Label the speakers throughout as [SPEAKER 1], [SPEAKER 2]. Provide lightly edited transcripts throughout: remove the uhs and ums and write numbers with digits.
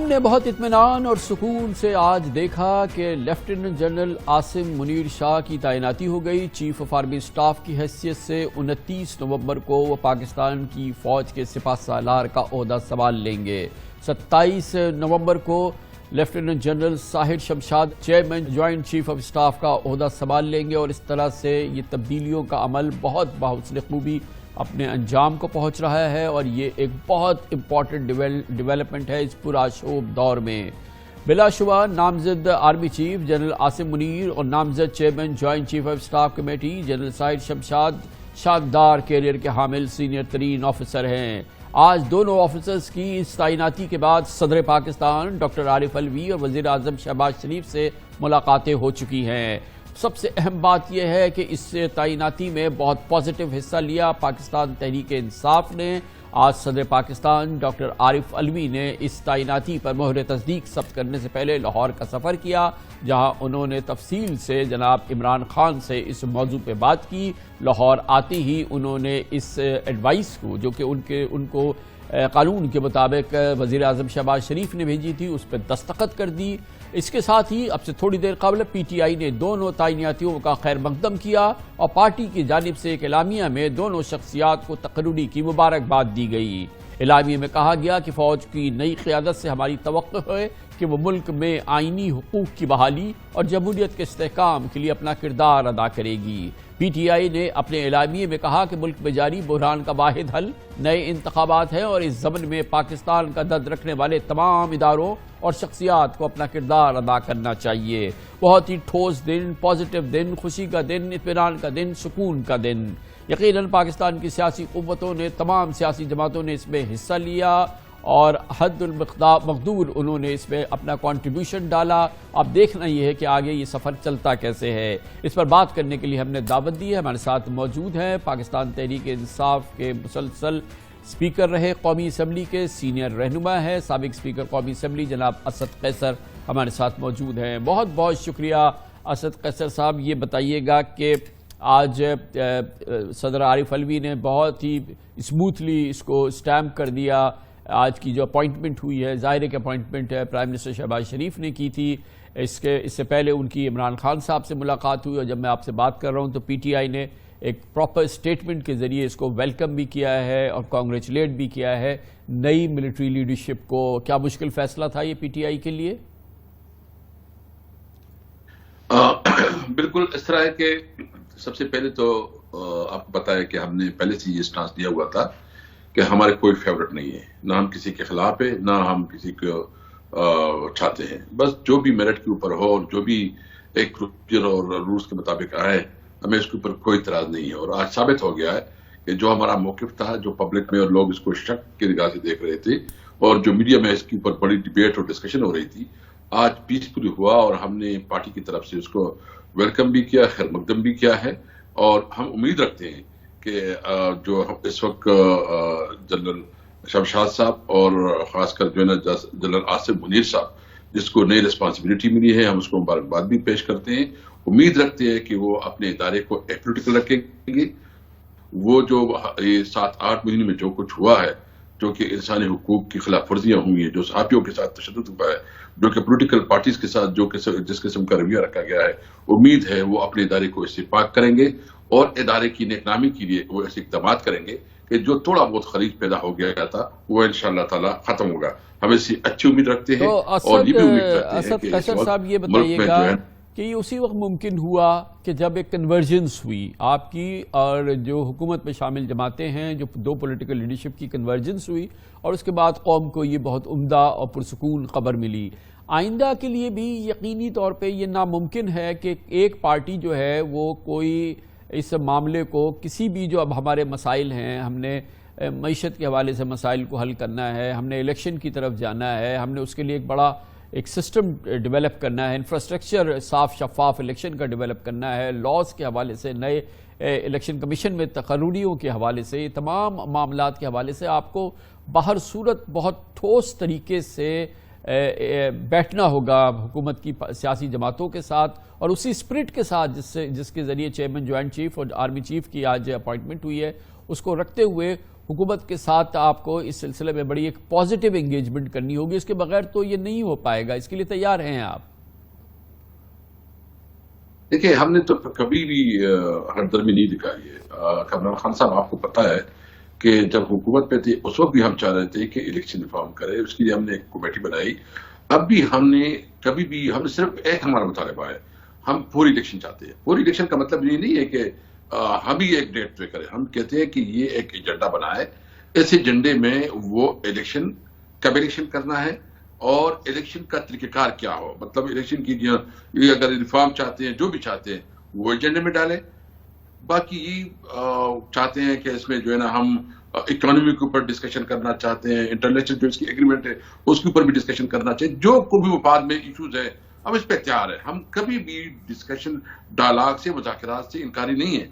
[SPEAKER 1] نے بہت اطمینان اور سکون سے آج دیکھا کہ لیفٹیننٹ جنرل عاصم منیر شاہ کی تعیناتی ہو گئی چیف آف آرمی اسٹاف کی حیثیت سے۔ 29 نومبر کو وہ پاکستان کی فوج کے سپہ سالار کا عہدہ سنبھال لیں گے۔ 27 نومبر کو lieutenant general Sahir Shamshad chairman joint chief of staff کا عہدہ سنبھال لیں گے، اور اس طرح سے یہ تبدیلیوں کا عمل بہت بحسن خوبی اپنے انجام کو پہنچ رہا ہے، اور یہ ایک بہت امپورٹنٹ ڈیولپمنٹ ہے اس پرآشوب دور میں۔ بلا شبہ نامزد army chief general Asim Munir اور نامزد chairman joint chief of staff committee general Sahir Shamshad شاندار کیریئر کے حامل سینئر ترین آفیسر ہیں۔ آج دونوں آفیسرز کی اس تعیناتی کے بعد صدر پاکستان ڈاکٹر عارف الوی اور وزیر اعظم شہباز شریف سے ملاقاتیں ہو چکی ہیں۔ سب سے اہم بات یہ ہے کہ اس تعیناتی میں بہت پازیٹیو حصہ لیا پاکستان تحریک انصاف نے۔ آج صدر پاکستان ڈاکٹر عارف الوی نے اس تعیناتی پر مہر تصدیق ثبت کرنے سے پہلے لاہور کا سفر کیا، جہاں انہوں نے تفصیل سے جناب عمران خان سے اس موضوع پہ بات کی۔ لاہور آتے ہی انہوں نے اس ایڈوائس کو، جو کہ ان کو قانون کے مطابق وزیر اعظم شہباز شریف نے بھیجی تھی، اس پہ دستخط کر دی۔ اس کے ساتھ ہی اب سے تھوڑی دیر قبل پی ٹی آئی نے دونوں تعیناتیوں کا خیر مقدم کیا، اور پارٹی کی جانب سے ایک اعلامیہ میں دونوں شخصیات کو تقرری کی مبارکباد دی گئی۔ اعلامیہ میں کہا گیا کہ فوج کی نئی قیادت سے ہماری توقع ہے کہ وہ ملک میں آئینی حقوق کی بحالی اور جمہوریت کے استحکام کے لیے اپنا کردار ادا کرے گی۔ پی ٹی آئی نے اپنے اعلامیے میں کہا کہ ملک میں جاری بحران کا واحد حل نئے انتخابات ہیں، اور اس ضمن میں پاکستان کا درد رکھنے والے تمام اداروں اور شخصیات کو اپنا کردار ادا کرنا چاہیے۔ بہت ہی ٹھوس دن، پازیٹیو دن، خوشی کا دن، اطمینان کا دن، سکون کا دن۔ یقیناً پاکستان کی سیاسی قوتوں نے، تمام سیاسی جماعتوں نے اس میں حصہ لیا، اور حد المقدور انہوں نے اس میں اپنا کنٹریبیوشن ڈالا۔ اب دیکھنا یہ ہے کہ آگے یہ سفر چلتا کیسے ہے۔ اس پر بات کرنے کے لیے ہم نے دعوت دی ہے۔ ہمارے ساتھ موجود ہیں پاکستان تحریک انصاف کے مسلسل اسپیکر رہے قومی اسمبلی کے سینئر رہنما ہے، سابق اسپیکر قومی اسمبلی جناب اسد قیصر ہمارے ساتھ موجود ہیں۔ بہت بہت شکریہ اسد قیصر صاحب۔ یہ بتائیے گا کہ آج صدر عارف الوی نے بہت ہی اسموتھلی اس کو اسٹیمپ کر دیا۔ آج کی جو اپوائنٹمنٹ ہوئی ہے، ظاہر ہے کہ اپوائنٹمنٹ پرائم منسٹر شہباز شریف نے کی تھی۔ اس سے پہلے ان کی عمران خان صاحب سے ملاقات ہوئی، اور جب میں آپ سے بات کر رہا ہوں تو پی ٹی آئی نے ایک پراپر اسٹیٹمنٹ کے ذریعے اس کو ویلکم بھی کیا ہے اور کانگریچولیٹ بھی کیا ہے نئی ملٹری لیڈرشپ کو۔ کیا مشکل فیصلہ تھا یہ پی ٹی آئی کے لیے؟
[SPEAKER 2] بالکل اس طرح ہے کہ سب سے پہلے تو آپ کو پتا ہے کہ ہم نے پہلے سے یہ اسٹانس لیا ہوا تھا کہ ہمارے کوئی فیورٹ نہیں ہے، نہ ہم کسی کے خلاف ہے، نہ ہم کسی کو چاہتے ہیں۔ بس جو بھی میرٹ کے اوپر ہو اور جو بھی ایک پروسیجر اور رولز کے مطابق آئے، ہمیں اس کے اوپر کوئی اعتراض نہیں ہے۔ اور آج ثابت ہو گیا ہے کہ جو ہمارا موقف تھا، جو پبلک میں اور لوگ اس کو شک کی نگاہ سے دیکھ رہے تھے، اور جو میڈیا میں اس کے اوپر بڑی ڈیبیٹ اور ڈسکشن ہو رہی تھی، آج پیسفلی ہوا، اور ہم نے پارٹی کی طرف سے اس کو ویلکم بھی کیا، خیر مقدم بھی کیا ہے۔ اور ہم امید رکھتے ہیں کہ جو اس وقت جنرل شمشاد صاحب اور خاص کر جو ہے نا جنرل عاصم منیر صاحب، جس کو نئی ریسپانسبلٹی ملی ہے، ہم اس کو مبارکباد بھی پیش کرتے ہیں۔ امید رکھتے ہیں کہ وہ اپنے ادارے کو ایپولیٹیکل رکھیں گے۔ وہ جو 7-8 مہینے میں جو کچھ ہوا ہے، جو کہ انسانی حقوق کی خلاف ورزیاں ہوئی ہیں، جو صحافیوں کے ساتھ تشدد ہوا ہے، جو کہ پولیٹیکل پارٹیز کے ساتھ جس قسم کا رویہ رکھا گیا ہے، امید ہے وہ اپنے ادارے کو اس سے پاک کریں گے، اور ادارے کی نیک نامی کے لیے وہ ایسے اقدامات کریں گے کہ جو تھوڑا بہت خلیج پیدا ہو گیا تھا وہ انشاءاللہ تعالی ختم ہوگا۔ ہم اس سے اچھی امید رکھتے ہیں، اور یہ بھی امید رکھتے ہیں کہ
[SPEAKER 1] قیصر صاحب یہ بتائیے گا کہ یہ اسی وقت ممکن ہوا کہ جب ایک کنورجنس ہوئی آپ کی اور جو حکومت میں شامل جماعتیں ہیں، جو دو پولیٹیکل لیڈرشپ کی کنورجنس ہوئی، اور اس کے بعد قوم کو یہ بہت عمدہ اور پرسکون خبر ملی۔ آئندہ کے لیے بھی یقینی طور پہ یہ ناممکن ہے کہ ایک پارٹی جو ہے وہ کوئی اس معاملے کو کسی بھی جو اب ہمارے مسائل ہیں، ہم نے معیشت کے حوالے سے مسائل کو حل کرنا ہے، ہم نے الیکشن کی طرف جانا ہے، ہم نے اس کے لیے ایک بڑا ایک سسٹم ڈیولپ کرنا ہے، انفراسٹرکچر صاف شفاف الیکشن کا ڈیولپ کرنا ہے، لاز کے حوالے سے، نئے الیکشن کمیشن میں تقرریوں کے حوالے سے، یہ تمام معاملات کے حوالے سے آپ کو باہر صورت بہت ٹھوس طریقے سے بیٹھنا ہوگا حکومت کی سیاسی جماعتوں کے ساتھ، اور اسی اسپرٹ کے ساتھ جس کے ذریعے چیئرمین جوائنٹ چیف اور آرمی چیف کی آج اپوائنٹمنٹ ہوئی ہے، اس کو رکھتے ہوئے حکومت کے ساتھ آپ کو اس سلسلے میں بڑی ایک پازیٹیو انگیجمنٹ کرنی ہوگی، اس کے بغیر تو یہ نہیں ہو پائے گا، اس کے لیے تیار ہیں آپ؟
[SPEAKER 2] دیکھیں، ہم نے تو کبھی بھی ہر درمی نہیں دکھائی ہے۔ کمران خان صاحب، آپ کو پتا ہے کہ جب حکومت پہ تھی اس وقت بھی ہم چاہ رہے تھے کہ الیکشن ریفارم کرے، اس کے لیے ہم نے ایک کمیٹی بنائی۔ اب بھی ہم نے کبھی بھی، ہم نے صرف ایک ہمارا مطالبہ ہے، ہم پوری الیکشن چاہتے ہیں۔ پوری الیکشن کا مطلب یہ نہیں ہے کہ ہم ہی ایک ڈیٹ طے کریں، ہم کہتے ہیں کہ یہ ایک ایجنڈا بنائے، اس ایجنڈے میں وہ الیکشن کب الیکشن کرنا ہے اور الیکشن کا طریقہ کار کیا ہو، مطلب الیکشن کی یہ اگر ریفارم چاہتے ہیں، جو بھی چاہتے ہیں وہ ایجنڈے میں ڈالیں۔ باقی یہ چاہتے ہیں کہ اس میں جو ہے نا ہم اکانومی کے اوپر ڈسکشن کرنا چاہتے ہیں، انٹرنیشنل جو اس کی ایگریمنٹ ہے اس کے اوپر بھی ڈسکشن کرنا چاہیے، جو کوئی بھی مفاد میں ایشوز ہے ہم اس پہ تیار ہیں۔ ہم کبھی بھی ڈسکشن، ڈائلاگ سے، مذاکرات سے انکاری نہیں ہے۔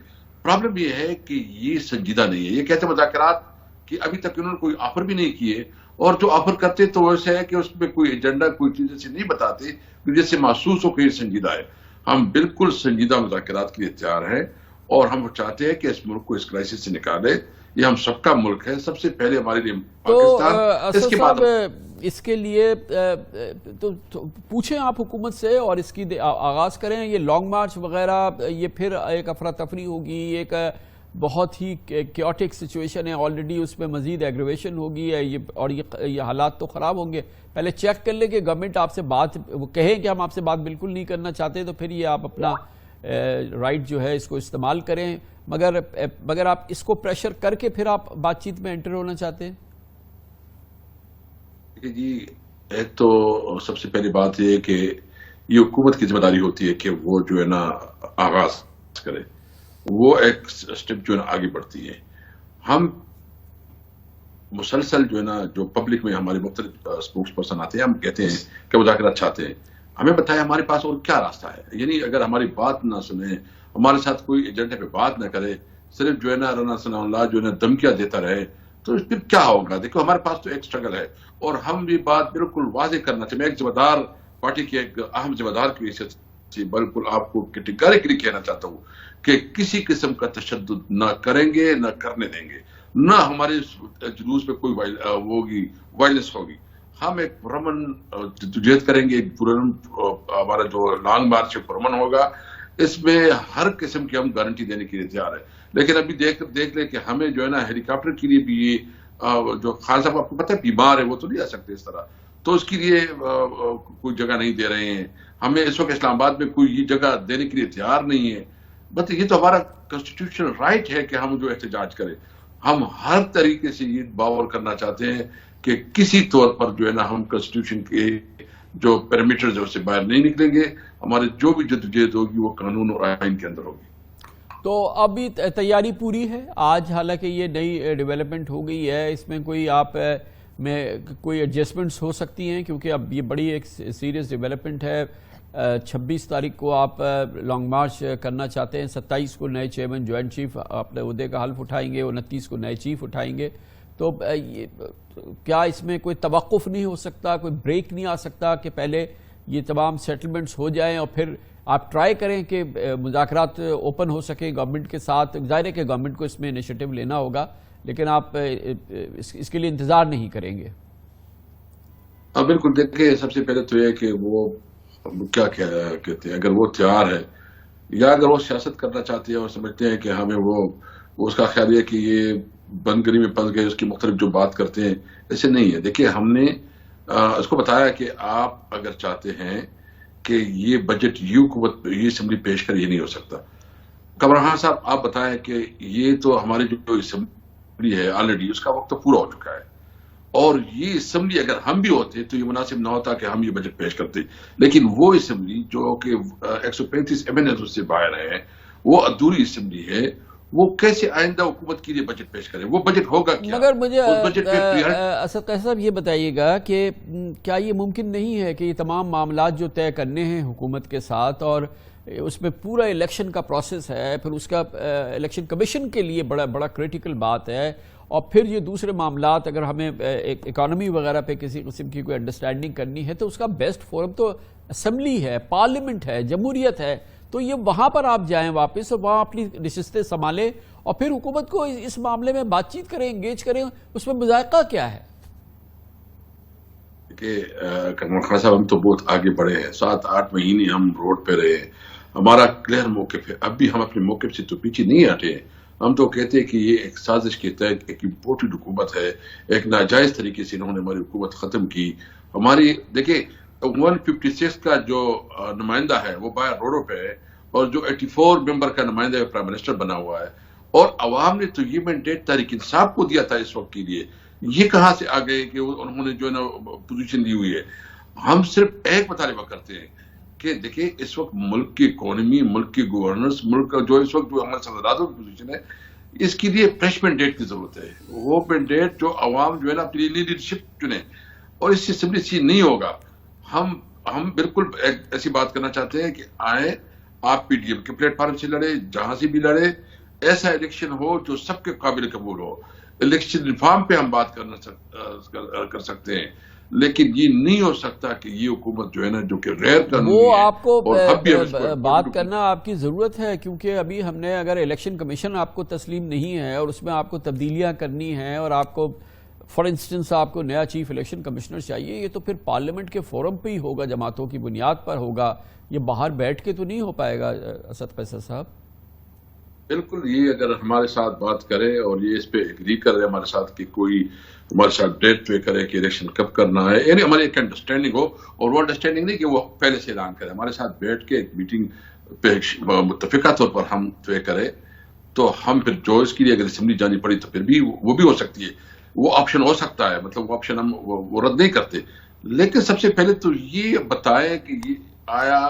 [SPEAKER 2] پرابلم یہ ہے کہ یہ سنجیدہ نہیں ہے۔ یہ کہتے ہیں مذاکرات کہ ابھی تک انہوں نے کوئی آفر بھی نہیں کیے، اور جو آفر کرتے تو ویسے ہے کہ اس میں کوئی ایجنڈا، کوئی چیز ایسی نہیں بتاتے جس سے محسوس ہو کہ یہ سنجیدہ ہے۔ ہم بالکل سنجیدہ مذاکرات کے لیے تیار ہیں، اور ہم چاہتے ہیں کہ اس ملک کو اس کرائسس سے نکالے۔ یہ ہم سب کا ملک ہے، سب سے پہلے ہمارے لیے پاکستان، اس کے بعد
[SPEAKER 1] اس کے لیے تو پوچھیں آپ حکومت سے اور اس کی آغاز کریں۔ یہ لانگ مارچ وغیرہ، یہ پھر ایک افراتفری ہوگی، ایک بہت ہی کیوٹک سچویشن ہے، آلریڈی اس میں مزید ایگریویشن ہوگی، اور یہ حالات تو خراب ہوں گے۔ پہلے چیک کر لیں کہ گورنمنٹ آپ سے بات، وہ کہیں کہ ہم آپ سے بات بالکل نہیں کرنا چاہتے، تو پھر یہ آپ اپنا رائٹ جو ہے اس کو استعمال کریں، مگر آپ اس کو پریشر کر کے پھر آپ بات چیت میں انٹر ہونا چاہتے ہیں؟
[SPEAKER 2] جی، ایک تو سب سے پہلی بات یہ ہے کہ یہ حکومت کی ذمہ داری ہوتی ہے کہ وہ جو ہے نا آغاز کرے، وہ ایک سٹیپ جو ہے نا آگے بڑھتی ہے۔ ہم مسلسل جو ہے نا، جو پبلک میں ہمارے مختلف اسپوکس پرسن آتے ہیں، ہم کہتے ہیں کہ مذاکرات چاہتے ہیں، ہمیں بتائیں ہمارے پاس اور کیا راستہ ہے۔ یعنی اگر ہماری بات نہ سنیں، ہمارے ساتھ کوئی ایجنڈے پہ بات نہ کرے، صرف جو ہے نا رنا ثناء اللہ جو ہے نا دھمکیاں دیتا رہے، تو پھر کیا ہوگا؟ دیکھو، ہمارے پاس تو ایک سٹرگل ہے، اور ہم یہ بات بالکل واضح کرنا چاہتے ہیں۔ میں ایک ذمہ دار پارٹی کے ایک اہم ذمہ دار کی حیثیت سے بالکل آپ کو کیٹیگریکلی کہنا چاہتا ہوں کہ کسی قسم کا تشدد نہ کریں گے، نہ کرنے دیں گے، نہ ہمارے جلوس پہ کوئی وائلنس ہوگی۔ ہم ایک پرامن جدوجہد کریں گے، ایک ہمارا جو لانگ مارچ پرامن ہوگا، اس میں ہر قسم کی ہم گارنٹی دینے کے لیے تیار ہے۔ لیکن ابھی دیکھ لیں کہ ہمیں جو ہے نا ہیلی کاپٹر کے لیے بھی یہ جو خان صاحب آپ کو پتہ ہے بیمار ہے، وہ تو نہیں آ سکتے اس طرح، تو اس کے لیے کوئی جگہ نہیں دے رہے ہیں۔ ہمیں اس وقت اسلام آباد میں کوئی یہ جگہ دینے کے لیے تیار نہیں ہے۔ بس یہ تو ہمارا کانسٹیٹیوشنل رائٹ ہے کہ ہم جو احتجاج کریں۔ ہم ہر طریقے سے یہ باور کرنا چاہتے ہیں کہ کسی طور پر جو ہے نا ہم کانسٹیٹیوشن کے جو پیرامیٹرز ہیں اس سے باہر نہیں نکلیں گے۔ ہمارے جو بھی جدوجہد ہوگی وہ قانون اور آئین کے اندر ہوگی۔
[SPEAKER 1] تو ابھی تیاری پوری ہے آج، حالانکہ یہ نئی ڈیولپمنٹ ہو گئی ہے، اس میں کوئی آپ میں کوئی ایڈجسٹمنٹس ہو سکتی ہیں، کیونکہ اب یہ بڑی ایک سیریس ڈیولپمنٹ ہے۔ 26 تاریخ کو آپ لانگ مارچ کرنا چاہتے ہیں، 27 کو نئے چیئرمین جوائنٹ چیف اپنے عہدے کا حلف اٹھائیں گے، 29 کو نئے چیف اٹھائیں گے، تو کیا اس میں کوئی توقف نہیں ہو سکتا، کوئی بریک نہیں آ سکتا کہ پہلے یہ تمام سیٹلمنٹس ہو جائیں اور پھر آپ ٹرائی کریں کہ مذاکرات اوپن ہو سکیں گورنمنٹ کے ساتھ؟ ظاہر ہے کہ گورنمنٹ کو اس میں انیشیٹو لینا ہوگا، لیکن آپ اس کے لیے انتظار نہیں کریں گے؟
[SPEAKER 2] بالکل، دیکھیں، سب سے پہلے تو یہ کہ وہ کیا کہتے ہیں، اگر وہ تیار ہے یا اگر وہ سیاست کرنا چاہتے ہیں اور سمجھتے ہیں کہ ہمیں وہ اس کا خیال ہے کہ یہ بندگری میں پھنس گئے، اس کی مختلف جو بات کرتے ہیں، ایسے نہیں ہے۔ دیکھیے، ہم نے اس کو بتایا کہ آپ اگر چاہتے ہیں کہ یہ بجٹ یہ اسمبلی پیش کر، یہ نہیں ہو سکتا۔ کمران خان صاحب، آپ بتائیں کہ یہ تو ہماری جو اسمبلی ہے آلریڈی اس کا وقت تو پورا ہو چکا ہے، اور یہ اسمبلی اگر ہم بھی ہوتے تو یہ مناسب نہ ہوتا کہ ہم یہ بجٹ پیش کرتے، لیکن وہ اسمبلی جو کہ 135 MNAs اس سے باہر ہیں، وہ ادھوری اسمبلی ہے، وہ کیسے آئندہ حکومت کے لیے بجٹ پیش کرے؟ وہ بجٹ ہوگا کیا؟
[SPEAKER 1] مگر مجھے اسد قیصر صاحب یہ بتائیے گا کہ کیا یہ ممکن نہیں ہے کہ یہ تمام معاملات جو طے کرنے ہیں حکومت کے ساتھ، اور اس میں پورا الیکشن کا پروسیس ہے، پھر اس کا الیکشن کمیشن کے لیے بڑا کریٹیکل بات ہے، اور پھر یہ دوسرے معاملات اگر ہمیں اکانومی وغیرہ پہ کسی قسم کی کوئی انڈرسٹینڈنگ کرنی ہے تو اس کا بیسٹ فورم تو اسمبلی ہے، پارلیمنٹ ہے، جمہوریت ہے، تو یہ وہاں پر آپ جائیں واپس اور وہاں اپنی نشستیں سنبھالیں اور پھر حکومت کو اس معاملے میں بات چیت کریں، انگیج کریں، اس میں مذائقہ کیا ہے؟
[SPEAKER 2] کہ کرمان خان صاحب ہم تو بہت آگے بڑھے ہیں، 7-8 مہینے ہم روڈ پہ رہے، ہمارا کلیئر موقف ہے، اب بھی ہم اپنے موقف سے تو پیچھے نہیں ہٹے ہیں۔ ہم تو کہتے ہیں کہ یہ ایک سازش کے تحت ایک امپورٹڈ حکومت ہے، ایک ناجائز طریقے سے انہوں نے ہماری حکومت ختم کی۔ ہماری دیکھیں 156 کا جو نمائندہ ہے وہ باہر روڈوں پہ ہے، اور جو 84 ممبر کا نمائندہ پرائم منسٹر بنا ہوا ہے، اور عوام نے تو یہ مینڈیٹ تحریک انصاف کو دیا تھا اس وقت کے لیے۔ یہ کہاں سے آ گئے کہ انہوں نے جو ہے نا پوزیشن لی ہوئی ہے؟ ہم صرف ایک مطالبہ کرتے ہیں کہ دیکھیں اس وقت ملک کی اکانومی، ملک کی گورننس، ملک کا جو اس وقت جو ہمارے صدراتوں کی پوزیشن ہے، اس کے لیے فریش مینڈیٹ کی ضرورت ہے۔ وہ مینڈیٹ جو عوام جو ہے نا اپنی لیڈرشپ چنے، اور اس سے سمپلی چیز نہیں ہوگا۔ ہم بالکل ایسی بات کرنا چاہتے ہیں کہ آئیں، آپ پی ڈی ایم کے پلیٹ فارم سے لڑے، جہاں سے بھی لڑے، ایسا الیکشن ہو جو سب کے قابل قبول ہو۔ الیکشن ریفارم پہ ہم بات کر سکتے ہیں، لیکن یہ نہیں ہو سکتا کہ یہ حکومت جو ہے نا جو کہ غیر قانونی ہے،
[SPEAKER 1] وہ آپ کو
[SPEAKER 2] اور اب بھی ہم اس پر
[SPEAKER 1] بات کرنا آپ کی ضرورت ہے، کیونکہ ابھی ہم نے اگر الیکشن کمیشن آپ کو تسلیم نہیں ہے اور اس میں آپ کو تبدیلیاں کرنی ہیں، اور آپ کو فار انسٹنس آپ کو نیا چیف الیکشن کمشنر چاہیے، یہ تو پھر پارلیمنٹ کے فورم پہ ہی ہوگا، جماعتوں کی بنیاد پر ہوگا، یہ باہر بیٹھ کے تو نہیں ہو پائے گا اسد قیصر صاحب۔
[SPEAKER 2] بالکل، یہ اگر ہمارے ساتھ بات کرے اور یہ اس پہ اگری کر رہے ہمارے ساتھ کہ کوئی ہمارے ساتھ ڈیٹ طے کرے کہ الیکشن کب کرنا ہے، یعنی ہماری ایک انڈرسٹینڈنگ ہو، اور وہ انڈرسٹینڈنگ نہیں کہ وہ پہلے سے اعلان کرے، ہمارے ساتھ بیٹھ کے ایک میٹنگ پہ متفقہ طور پر ہم طے کرے، تو ہم پھر جو اس کے لیے اگر اسمبلی جانی پڑی تو پھر بھی وہ بھی ہو سکتی ہے، وہ آپشن ہو سکتا ہے، مطلب وہ آپشن ہم وہ رد نہیں کرتے۔ لیکن سب سے پہلے تو یہ بتائیں کہ یہ آیا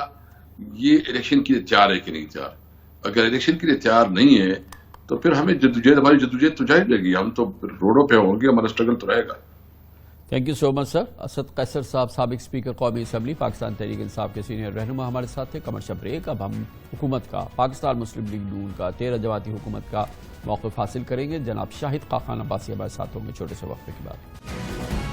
[SPEAKER 2] یہ الیکشن کے لیے تیار ہے کہ نہیں تیار۔ اگر الیکشن کے لیے تیار نہیں ہے تو پھر ہمیں ہماری جدوجہد تو جاری رہے گی، ہم تو روڈوں پہ ہوں گے، ہمارا اسٹرگل تو رہے گا۔
[SPEAKER 1] تھینک یو سو مچ سر۔ اسد قیصر صاحب، سابق اسپیکر قومی اسمبلی پاکستان تحریک انصاف کے سینئر رہنما ہمارے ساتھ تھے۔ کمرشل بریک، اب ہم حکومت کا، پاکستان مسلم لیگ نون کا، 13 جماعتی حکومت کا موقف حاصل کریں گے۔ جناب شاہد خاقان عباسی ہمارے ساتھ ہوں گے چھوٹے سے وقفے کے بعد۔